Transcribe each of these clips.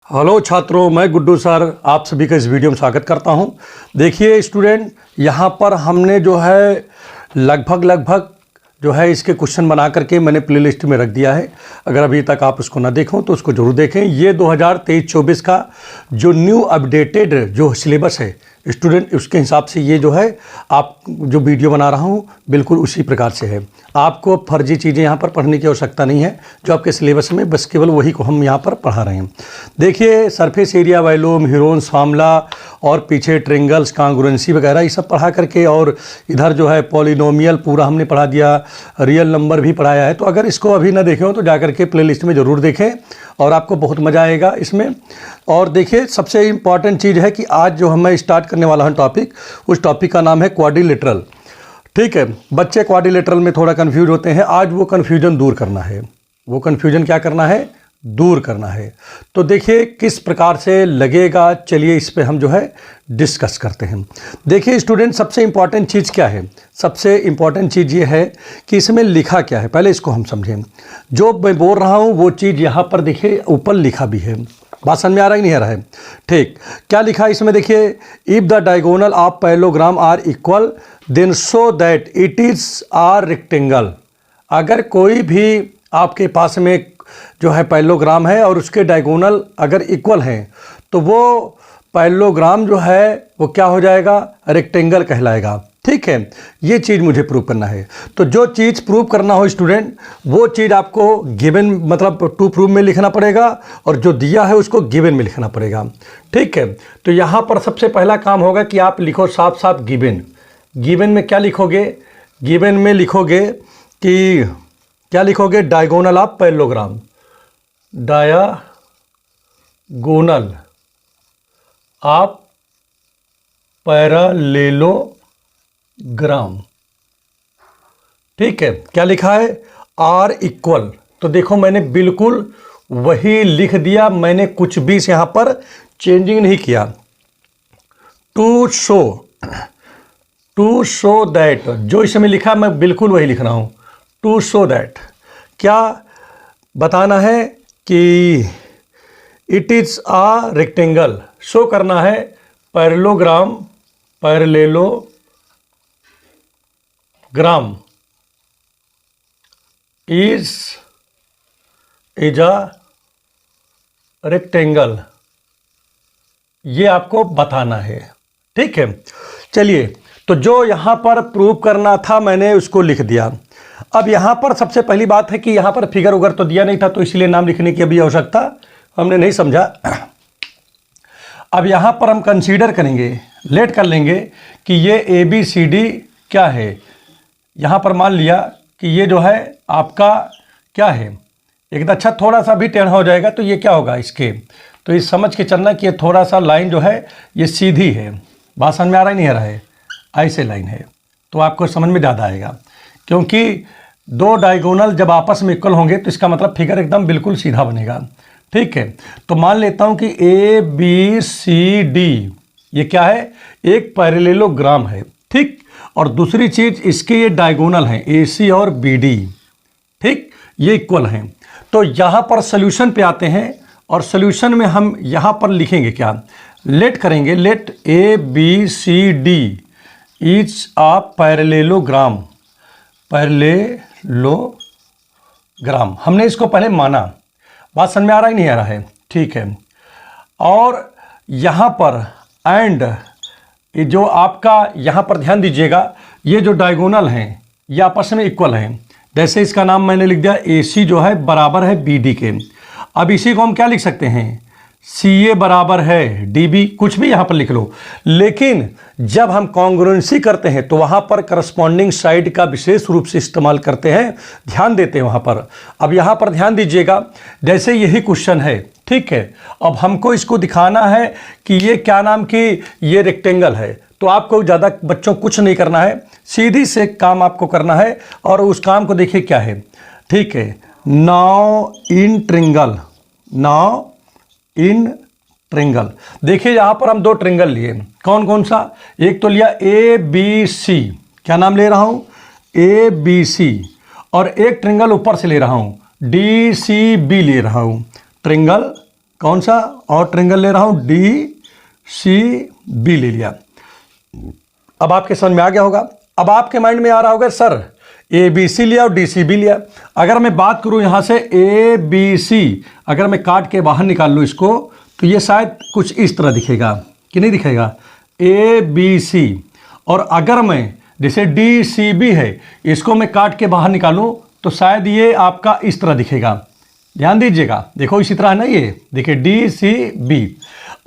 Hello छात्रों, मैं Guddu sir आप सभी का इस वीडियो में स्वागत करता हूं। देखिए स्टूडेंट, यहां पर हमने जो है लगभग जो है इसके क्वेश्चन बना करके मैंने प्लेलिस्ट में रख दिया है। अगर अभी तक आप उसको ना देखो तो उसको ज़रूर देखें। ये 2023-24 का जो न्यू अपडेटेड जो सिलेबस है स्टूडेंट, उसके हिसाब से ये जो है आप जो वीडियो बना रहा हूँ बिल्कुल उसी प्रकार से है। आपको फर्जी चीज़ें यहाँ पर पढ़ने की आवश्यकता नहीं है। जो आपके सिलेबस में बस केवल वही को हम यहाँ पर पढ़ा रहे हैं। देखिए सरफेस एरिया, वॉल्यूम, ह्यूरॉन्स फार्मूला और पीछे ट्रेंगल्स, कांग्रुएंसी वगैरह ये सब पढ़ा करके, और इधर जो है पॉलिनोमियल पूरा हमने पढ़ा दिया, रियल नंबर भी पढ़ाया है। तो अगर इसको अभी ना देखें हो तो जा करके प्लेलिस्ट में ज़रूर देखें और आपको बहुत मज़ा आएगा इसमें। और देखिए सबसे इम्पॉर्टेंट चीज़ है कि आज जो मैं स्टार्ट करने वाला हूँ टॉपिक, उस टॉपिक का नाम है क्वाड्रिलेटरल। ठीक है, बच्चे क्वाड्रिलेटरल में थोड़ा कंफ्यूज होते हैं। आज वो कन्फ्यूजन दूर करना है। वो कन्फ्यूजन क्या करना है? दूर करना है। तो देखिए किस प्रकार से लगेगा, चलिए इस पे हम जो है डिस्कस करते हैं। देखिए स्टूडेंट, सबसे इम्पॉर्टेंट चीज़ क्या है? सबसे इम्पॉर्टेंट चीज़ ये है कि इसमें लिखा क्या है, पहले इसको हम समझें। जो मैं बोल रहा हूँ वो चीज़ यहाँ पर देखिए ऊपर लिखा भी है। बात समझ में आ रहा है कि नहीं आ रहा है? ठीक, क्या लिखा है इसमें? देखिए, if the diagonal of parallelogram are equal then show that it is a rectangle. अगर कोई भी आपके पास में जो है पैरेललोग्राम है और उसके डायगोनल अगर इक्वल हैं तो वो पैरेललोग्राम जो है वो क्या हो जाएगा? रेक्टेंगल कहलाएगा। ठीक है, ये चीज़ मुझे प्रूव करना है। तो जो चीज़ प्रूव करना हो स्टूडेंट, वो चीज़ आपको गिवन मतलब टू प्रूव में लिखना पड़ेगा और जो दिया है उसको गिवन में लिखना पड़ेगा। ठीक है, तो यहाँ पर सबसे पहला काम होगा कि आप लिखो साफ साफ गिवन। गिवन में क्या लिखोगे? गिवन में लिखोगे कि क्या लिखोगे? Diagonal of parallelogram. Diagonal of parallelogram. ठीक है, क्या लिखा है? Are equal. तो देखो मैंने बिल्कुल वही लिख दिया, मैंने कुछ भी इस यहाँ पर चेंजिंग नहीं किया। टू शो दैट, जो इसमें लिखा मैं बिल्कुल वही लिख रहा हूँ। टू शो दैट, क्या बताना है कि it is a rectangle. Show करना है पैरेललोग्राम इज आ रेक्टेंगल, ये आपको बताना है। ठीक है, चलिए, तो जो यहाँ पर प्रूव करना था मैंने उसको लिख दिया। अब यहाँ पर सबसे पहली बात है कि यहाँ पर फिगर उगर तो दिया नहीं था, तो इसलिए नाम लिखने की अभी आवश्यकता हमने नहीं समझा। अब यहाँ पर हम कंसीडर करेंगे, लेट कर लेंगे कि ये ABCD क्या है। यहाँ पर मान लिया कि ये जो है आपका क्या है, एक अच्छा थोड़ा सा भी टेढ़ा हो जाएगा तो ये क्या होगा इसके, तो ये समझ के चलना कि ये थोड़ा सा लाइन जो है ये सीधी है। बात समझ में आ रहा ही नहीं आ रहा है? ऐसे लाइन है तो आपको समझ में ज़्यादा आएगा, क्योंकि दो डायगोनल जब आपस में इक्वल होंगे तो इसका मतलब फिगर एकदम बिल्कुल सीधा बनेगा। ठीक है, तो मान लेता हूं कि ABCD ये क्या है? एक पैरेललोग्राम है। ठीक, और दूसरी चीज इसके ये डायगोनल हैं AC और BD। ठीक, ये इक्वल हैं। तो यहां पर सोल्यूशन पे आते हैं और सोल्यूशन में हम यहां पर लिखेंगे क्या? लेट करेंगे, let ABCD is a parallelogram. हमने इसको पहले माना। बात समझ में आ रहा ही नहीं आ रहा है? ठीक है, और यहाँ पर एंड ये जो आपका यहाँ पर ध्यान दीजिएगा, ये जो डायगोनल हैं ये आपस में इक्वल हैं। जैसे इसका नाम मैंने लिख दिया AC जो है बराबर है BD के। अब इसी को हम क्या लिख सकते हैं? CA बराबर है DB, कुछ भी यहाँ पर लिख लो। लेकिन जब हम कॉन्ग्रुएंसी करते हैं तो वहाँ पर करस्पॉन्डिंग साइड का विशेष रूप से इस्तेमाल करते हैं, ध्यान देते हैं वहाँ पर। अब यहाँ पर ध्यान दीजिएगा, जैसे यही क्वेश्चन है। ठीक है, अब हमको इसको दिखाना है कि ये क्या नाम की ये रेक्टेंगल है। तो आपको ज़्यादा बच्चों कुछ नहीं करना है, सीधी से काम आपको करना है। और उस काम को देखिए क्या है। ठीक है, नाउ इन ट्रिंगल। देखिए यहाँ पर हम दो ट्रिंगल लिए, कौन कौन सा? एक तो लिया ABC, क्या नाम ले रहा हूँ? ABC, और एक ट्रिंगल ऊपर से ले रहा हूँ DCB ले रहा हूँ। ट्रिंगल कौन सा और ट्रेंगल ले रहा हूँ, डी सी बी ले लिया। अब आपके समझ में आ गया होगा। अब आपके माइंड में आ रहा होगा सर ए बी सी लिया और डी सी बी लिया। अगर मैं बात करूं यहां से ए बी सी, अगर मैं काट के बाहर निकाल लूं इसको तो ये शायद कुछ इस तरह दिखेगा कि नहीं दिखेगा, ए बी सी। और अगर मैं जैसे डी सी बी है इसको मैं काट के बाहर निकालूं तो शायद ये आपका इस तरह दिखेगा। ध्यान दीजिएगा, देखो इसी तरह है ना, ये देखिए डी सी बी।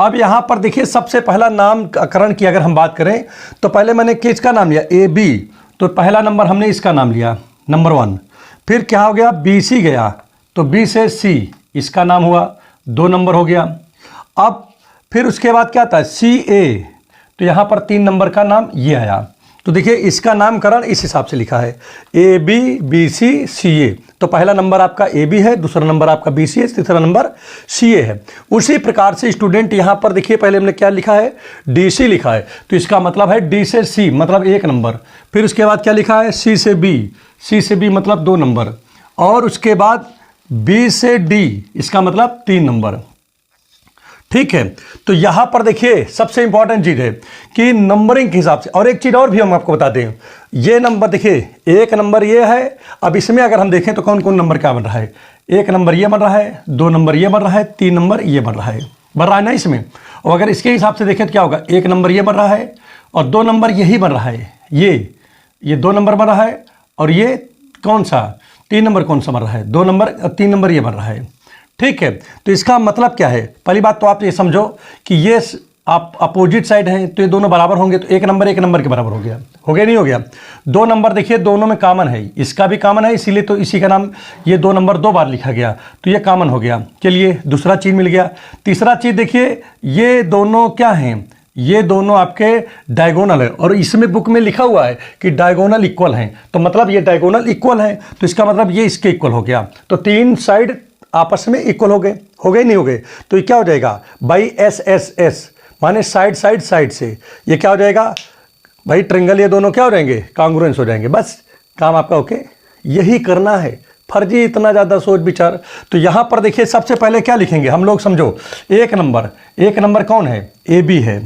अब यहां पर देखिए सबसे पहला नामकरण की अगर हम बात करें तो पहले मैंने किसका नाम लिया, ए बी, तो पहला नंबर हमने इसका नाम लिया नंबर 1। फिर क्या हो गया, बी सी गया तो बी से सी इसका नाम हुआ, 2 नंबर हो गया। अब फिर उसके बाद क्या था, सी ए, तो यहां पर 3 नंबर का नाम ये आया। तो देखिए इसका नामकरण इस हिसाब से लिखा है, ए बी बी सी सी ए। तो पहला नंबर आपका ए बी है, दूसरा नंबर आपका बी सी है, तीसरा नंबर सी ए है। उसी प्रकार से स्टूडेंट यहाँ पर देखिए पहले हमने क्या लिखा है, डी सी लिखा है, तो इसका मतलब है डी से सी मतलब 1 नंबर। फिर उसके बाद क्या लिखा है, सी से बी, सी से बी मतलब 2 नंबर। और उसके बाद बी से डी इसका मतलब 3 नंबर। ठीक है, तो यहां पर देखिए सबसे इंपॉर्टेंट चीज है कि नंबरिंग के हिसाब से। और एक चीज और भी हम आपको बताते हैं, ये नंबर देखिए 1 नंबर ये है। अब इसमें अगर हम देखें तो कौन कौन नंबर क्या बन रहा है, 1 नंबर ये बन रहा है, 2 नंबर ये बन रहा है, 3 नंबर ये बन रहा है ना इसमें। और अगर इसके हिसाब से देखें तो क्या होगा, 1 नंबर ये बन रहा है और 2 नंबर यही बन रहा है, ये 2 नंबर बन रहा है। और ये कौन सा 3 नंबर कौन सा बन रहा है, 2 नंबर 3 नंबर ये बन रहा है। ठीक है, तो इसका मतलब क्या है, पहली बात तो आप ये समझो कि ये आप अपोजिट साइड हैं तो ये दोनों बराबर होंगे, तो 1 नंबर 1 नंबर के बराबर हो गया नहीं हो गया। 2 नंबर देखिए दोनों में कॉमन है, इसका भी कॉमन है, इसीलिए तो इसी का नाम ये 2 नंबर 2 बार लिखा गया, तो ये कॉमन हो गया। चलिए दूसरा चीज मिल गया। तीसरा चीज देखिए ये दोनों क्या हैं, ये दोनों आपके डायगोनल है और इसमें बुक में लिखा हुआ है कि डायगोनल इक्वल हैं, तो मतलब ये डायगोनल इक्वल है, तो इसका मतलब ये इसके इक्वल हो गया। तो 3 साइड आपस में इक्वल हो गए नहीं हो गए, तो ये क्या हो जाएगा भाई, एस एस एस माने साइड से ये क्या हो जाएगा भाई, ट्रिंगल, ये दोनों क्या हो जाएंगे, कांग्रुएंस हो जाएंगे। बस काम आपका ओके, यही करना है, फर्जी इतना ज़्यादा सोच विचार। तो यहाँ पर देखिए सबसे पहले क्या लिखेंगे हम लोग, समझो 1 नंबर कौन है, ए बी है,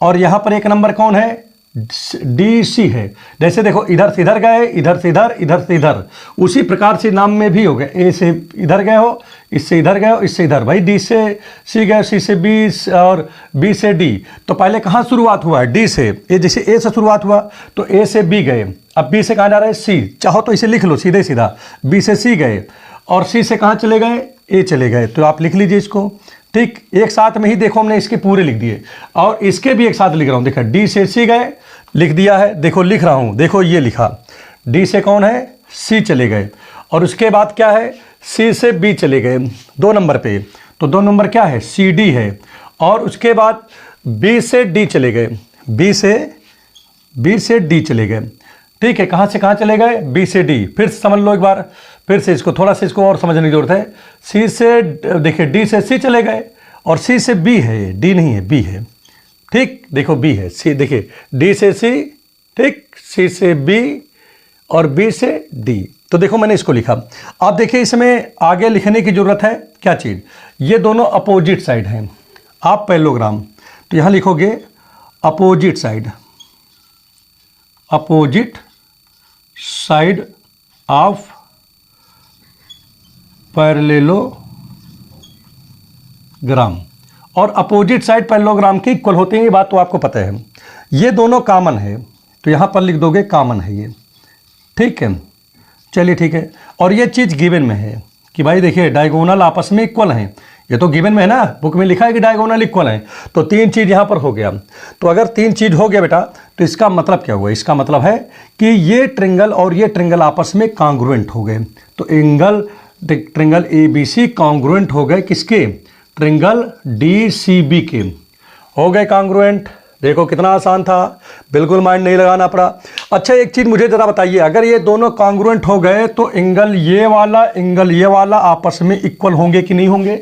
और यहाँ पर 1 नंबर कौन है, डी सी है। जैसे देखो इधर से इधर गए, इधर से इधर, इधर से इधर, उसी प्रकार से नाम में भी हो गए, ए से इधर गए हो, इससे इधर गए हो, इससे इधर, भाई डी से सी गए, सी से बी और बी से डी। तो पहले कहाँ शुरुआत हुआ है, डी से, ये जैसे ए से शुरुआत हुआ तो ए से बी गए, अब बी से कहाँ जा रहा है, सी, चाहो तो इसे लिख लो सीधे सीधा, बी से सी गए और सी से कहाँ चले गए, ए चले गए, तो आप लिख लीजिए इसको। ठीक, एक साथ में ही देखो हमने इसके पूरे लिख दिए और इसके भी एक साथ लिख रहा हूँ। देखा डी से सी गए, लिख दिया है, देखो लिख रहा हूँ, देखो ये लिखा, डी से कौन है, सी चले गए, और उसके बाद क्या है, सी से बी चले गए 2 नंबर पे, तो 2 नंबर क्या है, सी डी है। और उसके बाद बी से डी चले गए, बी से डी चले गए। ठीक है, कहाँ से कहाँ चले गए, बी से डी। फिर समझ लो एक बार, फिर से इसको थोड़ा सा इसको और समझने की जरूरत है। सी से देखिए डी से सी चले गए और सी से बी है, डी नहीं है, बी है। ठीक, देखो बी है, सी देखिए डी से सी, ठीक, सी से बी और बी से डी। तो देखो मैंने इसको लिखा। आप देखिए इसमें आगे लिखने की जरूरत है क्या चीज़, ये दोनों अपोजिट साइड हैं। आप पैरेललोग्राम, तो यहाँ लिखोगे अपोजिट साइड ऑफ पैरेललोग्राम, और अपोजिट साइड पैरेललोग्राम के इक्वल होते हैं, ये बात तो आपको पता है। ये दोनों कॉमन है तो यहाँ पर लिख दोगे कॉमन है ये। ठीक है, चलिए ठीक है। और ये चीज़ गिवन में है कि भाई देखिए डायगोनल आपस में इक्वल हैं, ये तो गिवन में है ना, बुक में लिखा है कि डायगोनल इक्वल हैं, तो 3 चीज़ यहाँ पर हो गया। तो अगर 3 चीज़ हो गया बेटा तो इसका मतलब क्या हुआ, इसका मतलब है कि ये ट्रिंगल और ये ट्रिंगल आपस में कॉन्ग्रुएंट हो गए। तो triangle A B C congruent हो गए किसके, ट्रिंगल डी सी बी के हो गए कॉन्ग्रुएंट। देखो कितना आसान था, बिल्कुल माइंड नहीं लगाना पड़ा। अच्छा एक चीज़ मुझे ज़रा बताइए, अगर ये दोनों कॉन्ग्रुएंट हो गए तो एंगल ये वाला आपस में इक्वल होंगे कि नहीं होंगे,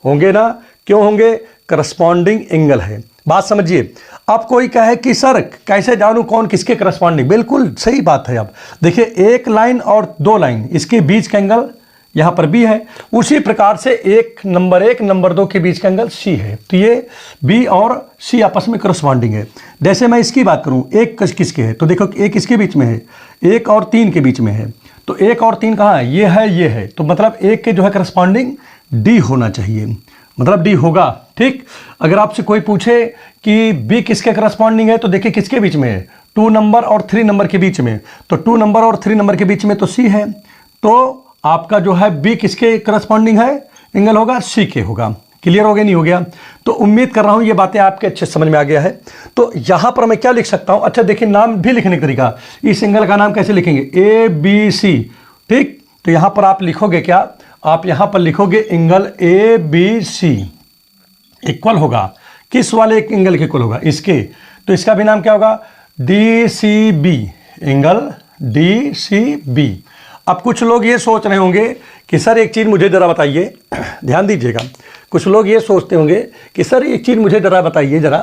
होंगे ना, क्यों होंगे, करस्पॉन्डिंग एंगल है। बात समझिए। अब कोई कहे कि सर कैसे जानूं कौन किसके करस्पॉन्डिंग, बिल्कुल सही बात है। अब देखिए 1 लाइन और 2 लाइन, इसके बीच का एंगल यहाँ पर बी है। उसी प्रकार से एक नंबर 1 नंबर 2 के बीच का एंगल सी है, तो ये बी और सी आपस में करस्पॉन्डिंग है। जैसे मैं इसकी बात करूँ, एक किसके है, तो देखो एक किसके बीच में है, 1 और 3 के बीच में है। तो 1 और 3 कहाँ है, ये है, तो मतलब एक के जो है करस्पॉन्डिंग डी होना चाहिए, मतलब डी होगा। ठीक, अगर आपसे कोई पूछे कि बी किसके करस्पॉन्डिंग है, तो देखिए किसके बीच में है, 2 नंबर और 3 नंबर के बीच में। तो 2 नंबर और 3 नंबर के बीच में तो सी है, तो आपका जो है बी किसके करस्पॉन्डिंग है, एंगल होगा सी के होगा। क्लियर हो गया, नहीं हो गया? तो उम्मीद कर रहा हूं ये बातें आपके अच्छे समझ में आ गया है। तो यहां पर मैं क्या लिख सकता हूं, अच्छा देखिए नाम भी लिखने का तरीका, इस एंगल का नाम कैसे लिखेंगे, ए बी सी। ठीक, तो यहां पर आप लिखोगे क्या, आप यहां पर लिखोगे angle A B C equal होगा किस वाले एंगल के इक्वल होगा, इसके। तो इसका भी नाम क्या होगा, D C B, angle D C B. अब कुछ लोग ये सोच रहे होंगे कि सर एक चीज़ मुझे ज़रा बताइए, ध्यान दीजिएगा, कुछ लोग ये सोचते होंगे कि सर एक चीज़ मुझे ज़रा बताइए ज़रा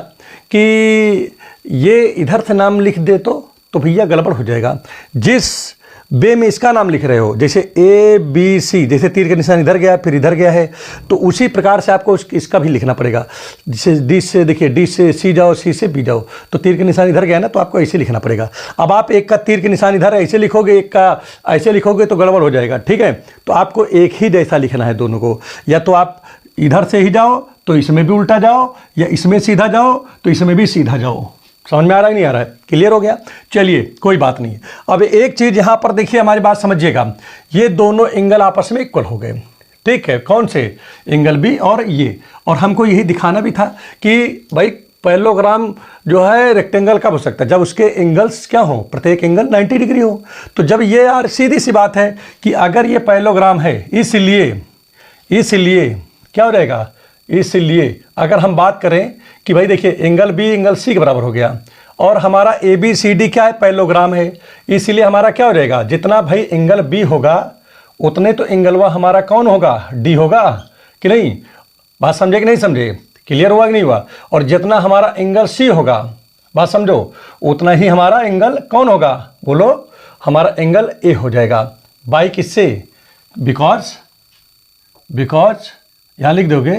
कि ये इधर से नाम लिख दे तो भैया गड़बड़ हो जाएगा। जिस बे में इसका नाम लिख रहे हो, जैसे ए बी सी, जैसे तीर का निशान इधर गया फिर इधर गया है, तो उसी प्रकार से आपको इसका भी लिखना पड़ेगा। जैसे डी से देखिए, डी से सी जाओ, सी से बी जाओ, तो तीर का निशान इधर गया ना, तो आपको ऐसे लिखना पड़ेगा। अब आप एक का तीर का निशान इधर ऐसे लिखोगे, एक का ऐसे लिखोगे तो गड़बड़ हो जाएगा। ठीक है, तो आपको एक ही जैसा लिखना है दोनों को, या तो आप इधर से ही जाओ तो इसमें भी उल्टा जाओ, या इसमें सीधा जाओ तो इसमें भी सीधा जाओ। समझ में आ रहा है नहीं आ रहा है, क्लियर हो गया? चलिए कोई बात नहीं। अब एक चीज़ यहाँ पर देखिए, हमारी बात समझिएगा, ये दोनों एंगल आपस में इक्वल हो गए। ठीक है, कौन से एंगल बी और ये, और हमको यही दिखाना भी था कि भाई पैरेललोग्राम जो है रेक्टेंगल कब हो सकता है, जब उसके एंगल्स क्या हो, प्रत्येक एंगल 90 डिग्री हो। तो जब ये यार सीधी सी बात है कि अगर ये पैरेललोग्राम है, इसलिए क्या हो जाएगा, इसलिए अगर हम बात करें कि भाई देखिए एंगल बी एंगल सी के बराबर हो गया, और हमारा ए बी सी डी क्या है, पैरेललोग्राम है, इसलिए हमारा क्या हो जाएगा, जितना भाई एंगल बी होगा उतने तो एंगलवा हमारा कौन होगा, डी होगा कि नहीं? बात समझे कि नहीं समझे, क्लियर हुआ कि नहीं हुआ? और जितना हमारा एंगल सी होगा, बात समझो, उतना ही हमारा एंगल कौन होगा, बोलो, हमारा एंगल ए हो जाएगा। बाई किससे, बिकॉज यहाँ लिख दोगे,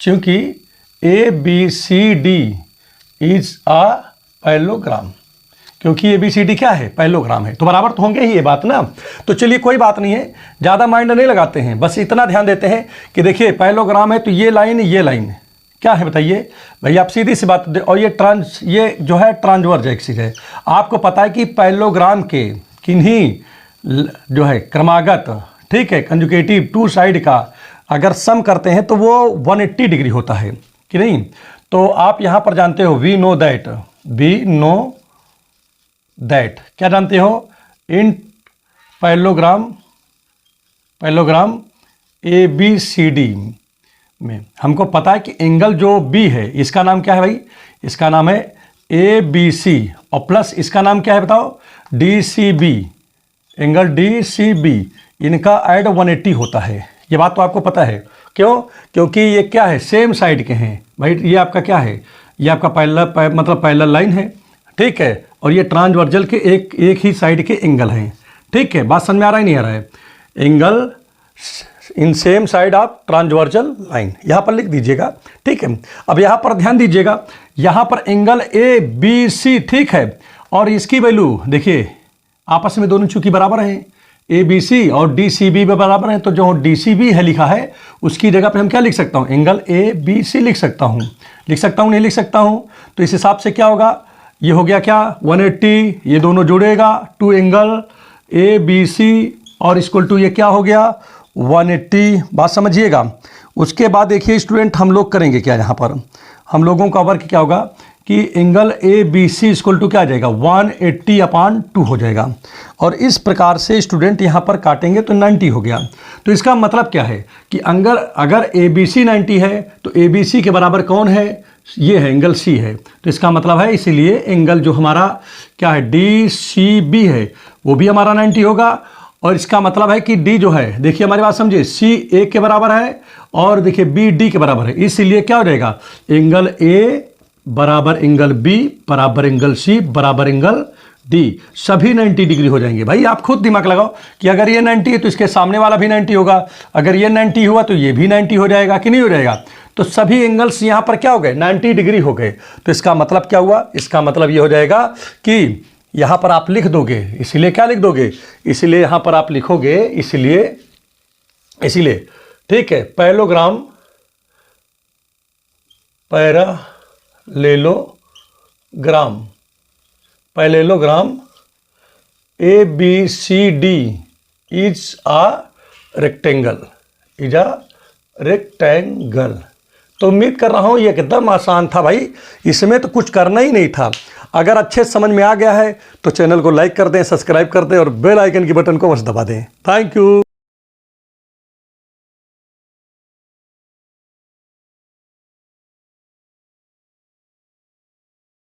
क्योंकि A B C D is a parallelogram, क्योंकि ए बी सी डी क्या है, पैरेललोग्राम है, तो बराबर तो होंगे ही, ये बात ना। तो चलिए कोई बात नहीं है, ज़्यादा माइंड नहीं लगाते हैं, बस इतना ध्यान देते हैं कि देखिए पैरेललोग्राम है तो ये लाइन क्या है बताइए भाई, आप सीधी सी बात। और ये जो है ट्रांसवर्स एक्सिस है। आपको पता है कि पैरेललोग्राम के किन्हीं जो है क्रमागत, ठीक है, कंजुगेटिव टू साइड का अगर सम करते हैं तो वो 180 डिग्री होता है कि नहीं? तो आप यहाँ पर जानते हो, वी नो दैट क्या जानते हो, in parallelogram A B C D में हमको पता है कि एंगल जो बी है इसका नाम क्या है भाई, इसका नाम है ए बी सी, और प्लस इसका नाम क्या है बताओ, D C B, angle D C B, इनका ऐड 180 होता है। ये बात तो आपको पता है, क्यों? क्योंकि ये क्या है, सेम साइड के हैं भाई। ये आपका क्या है, ये आपका पैरेलल लाइन है, ठीक है, और ये ट्रांसवर्जल के एक ही साइड के एंगल हैं। ठीक है, बात समझ में आ रहा है नहीं आ रहा है? Angle in same side of transversal line, यहाँ पर लिख दीजिएगा। ठीक है, अब यहाँ पर ध्यान दीजिएगा, यहाँ पर एंगल ए बी सी, ठीक है, और इसकी वैल्यू देखिए आपस में दोनों चूंकि बराबर हैं, ए बी सी और डी सी बी बराबर है, तो जो डी सी बी है लिखा है उसकी जगह पे हम क्या लिख सकता हूँ, एंगल ए बी सी लिख सकता हूँ नहीं लिख सकता हूँ? तो इस हिसाब से क्या होगा, ये हो गया क्या 180, ये दोनों जुड़ेगा to angle A B C और इक्वल टू ये क्या हो गया 180। बात समझिएगा। उसके बाद देखिए स्टूडेंट, हम लोग करेंगे क्या, यहाँ पर हम लोगों का वर्क क्या होगा कि angle A B C equal to क्या आ जाएगा 180/2 हो जाएगा, और इस प्रकार से स्टूडेंट यहाँ पर काटेंगे तो 90 हो गया। तो इसका मतलब क्या है कि अगर ए बी सी 90 है तो ए बी सी के बराबर कौन है, ये है एंगल सी है। तो इसका मतलब है इसीलिए एंगल जो हमारा क्या है डी सी बी है वो भी हमारा 90 होगा, और इसका मतलब है कि डी जो है, देखिए हमारी बात समझिए, सी ए के बराबर है और देखिए बी डी के बराबर है, इसीलिए क्या हो जाएगा एंगल ए बराबर एंगल बी बराबर एंगल सी बराबर एंगल डी सभी 90 डिग्री हो जाएंगे। भाई आप खुद दिमाग लगाओ कि अगर ये 90 है तो इसके सामने वाला भी 90 होगा, अगर ये 90 हुआ तो ये भी 90 हो जाएगा कि नहीं हो जाएगा। तो सभी एंगल्स यहाँ पर क्या हो गए, 90 डिग्री हो गए। तो इसका मतलब क्या हुआ, इसका मतलब ये हो जाएगा कि यहाँ पर आप लिख दोगे, इसलिए क्या लिख दोगे, इसलिए यहाँ पर आप लिखोगे, इसलिए ठीक है, parallelogram ABCD is a rectangle, तो उम्मीद कर रहा हूं ये एकदम आसान था भाई, इसमें तो कुछ करना ही नहीं था। अगर अच्छे समझ में आ गया है तो चैनल को लाइक कर दें, सब्सक्राइब कर दें और बेल आइकन की बटन को बस दबा दें। Thank you.